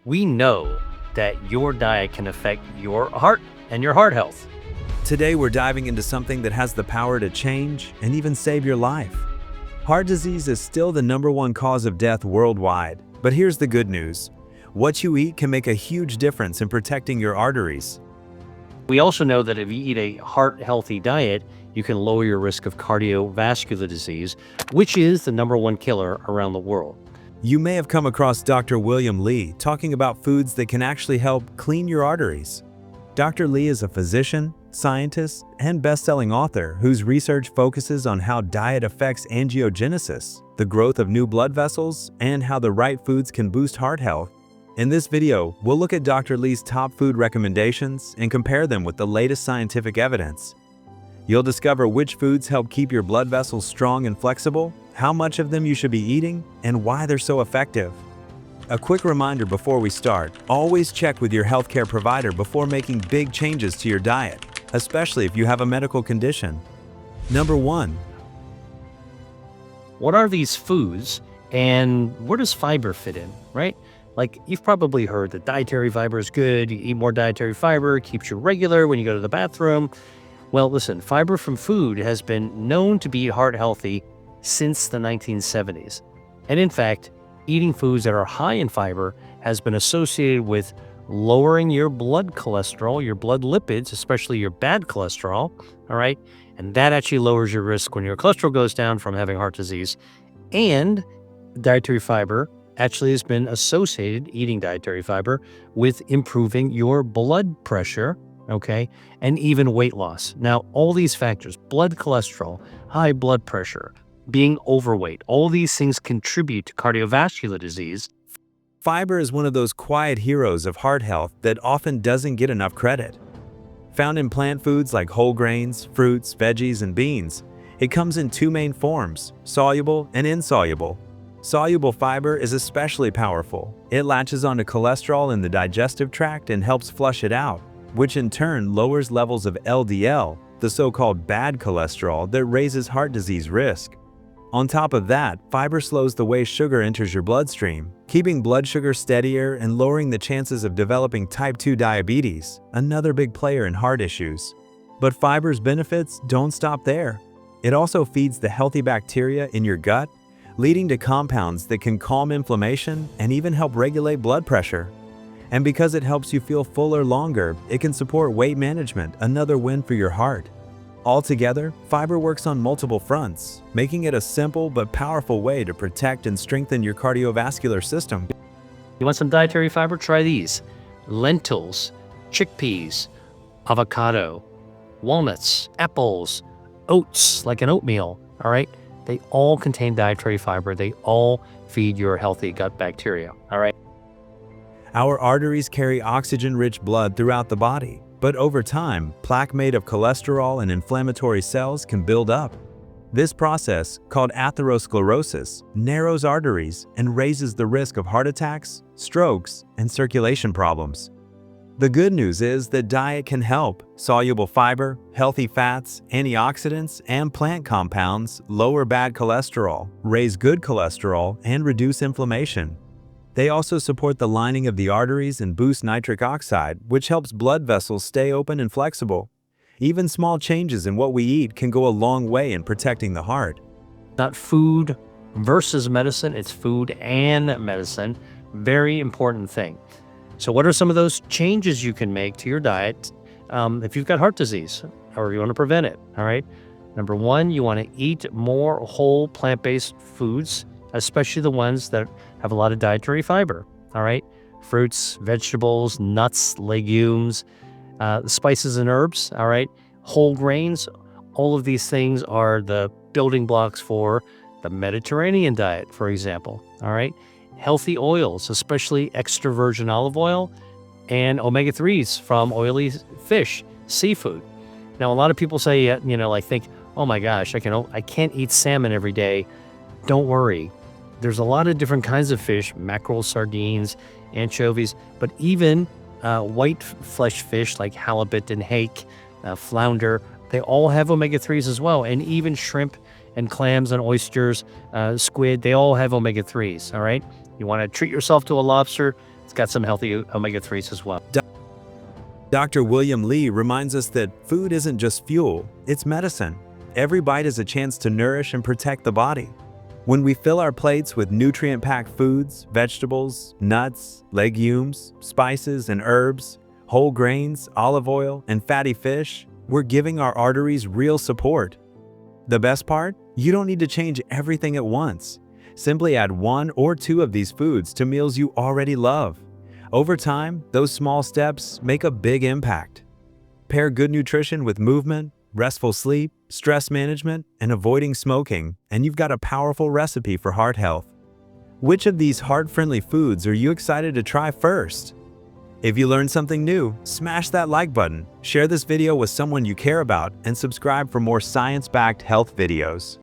We know that your diet can affect your heart and your heart health. Today, we're diving into something that has the power to change and even save your life. Heart disease is still the #1 cause of death worldwide, but here's the good news. What you eat can make a huge difference in protecting your arteries. We also know that if you eat a heart-healthy diet, you can lower your risk of cardiovascular disease, which is the #1 killer around the world. You may have come across Dr. William Li talking about foods that can actually help clean your arteries. Dr. Li is a physician, scientist, and best-selling author whose research focuses on how diet affects angiogenesis, the growth of new blood vessels, and how the right foods can boost heart health. In this video, we'll look at Dr. Li's top food recommendations and compare them with the latest scientific evidence. You'll discover which foods help keep your blood vessels strong and flexible, how much of them you should be eating, and why they're so effective. A quick reminder before we start, always check with your healthcare provider before making big changes to your diet, especially if you have a medical condition. Number 1. What are these foods and where does fiber fit in, right? Like you've probably heard that dietary fiber is good. You eat more dietary fiber, keeps you regular when you go to the bathroom. Well, listen, fiber from food has been known to be heart healthy since the 1970s. And in fact, eating foods that are high in fiber has been associated with lowering your blood cholesterol, your blood lipids, especially your bad cholesterol, all right? And that actually lowers your risk when your cholesterol goes down from having heart disease. And dietary fiber actually has been associated, eating dietary fiber, with improving your blood pressure, okay, and even weight loss. Now, all these factors, blood cholesterol, high blood pressure, being overweight, all these things contribute to cardiovascular disease. Fiber is one of those quiet heroes of heart health that often doesn't get enough credit. Found in plant foods like whole grains, fruits, veggies, and beans, it comes in two main forms, soluble and insoluble. Soluble fiber is especially powerful. It latches onto cholesterol in the digestive tract and helps flush it out, which in turn lowers levels of LDL, the so-called bad cholesterol that raises heart disease risk. On top of that, fiber slows the way sugar enters your bloodstream, keeping blood sugar steadier and lowering the chances of developing type 2 diabetes, another big player in heart issues. But fiber's benefits don't stop there. It also feeds the healthy bacteria in your gut, leading to compounds that can calm inflammation and even help regulate blood pressure. And because it helps you feel fuller longer, it can support weight management, another win for your heart. Altogether, fiber works on multiple fronts, making it a simple but powerful way to protect and strengthen your cardiovascular system. You want some dietary fiber? Try these. Lentils, chickpeas, avocado, walnuts, apples, oats, like an oatmeal, all right? They all contain dietary fiber. They all feed your healthy gut bacteria, all right? Our arteries carry oxygen-rich blood throughout the body, but over time, plaque made of cholesterol and inflammatory cells can build up. This process, called atherosclerosis, narrows arteries and raises the risk of heart attacks, strokes, and circulation problems. The good news is that diet can help. Soluble fiber, healthy fats, antioxidants, and plant compounds lower bad cholesterol, raise good cholesterol, and reduce inflammation. They also support the lining of the arteries and boost nitric oxide, which helps blood vessels stay open and flexible. Even small changes in what we eat can go a long way in protecting the heart. Not food versus medicine, it's food and medicine. Very important thing. So what are some of those changes you can make to your diet if you've got heart disease or you want to prevent it, all right? Number 1, you want to eat more whole plant-based foods, especially the ones that have a lot of dietary fiber, all right? Fruits, vegetables, nuts, legumes, spices and herbs, all right? Whole grains, all of these things are the building blocks for the Mediterranean diet, for example, all right? Healthy oils, especially extra virgin olive oil and omega-3s from oily fish, seafood. Now, a lot of people say, think, oh my gosh, I can't eat salmon every day. Don't worry. There's a lot of different kinds of fish, mackerel, sardines, anchovies, but even white flesh fish like halibut and hake, flounder, they all have omega-3s as well. And even shrimp and clams and oysters, squid, they all have omega-3s, all right? You want to treat yourself to a lobster, It's got some healthy omega-3s as well. Dr. William Lee reminds us that food isn't just fuel, it's medicine. Every bite is a chance to nourish and protect the body. When we fill our plates with nutrient-packed foods, vegetables, nuts, legumes, spices and herbs, whole grains, olive oil, and fatty fish, we're giving our arteries real support. The best part? You don't need to change everything at once. Simply add 1 or 2 of these foods to meals you already love. Over time, those small steps make a big impact. Pair good nutrition with movement, restful sleep, stress management, and avoiding smoking, and you've got a powerful recipe for heart health. Which of these heart-friendly foods are you excited to try first? If you learned something new, smash that like button, share this video with someone you care about, and subscribe for more science-backed health videos.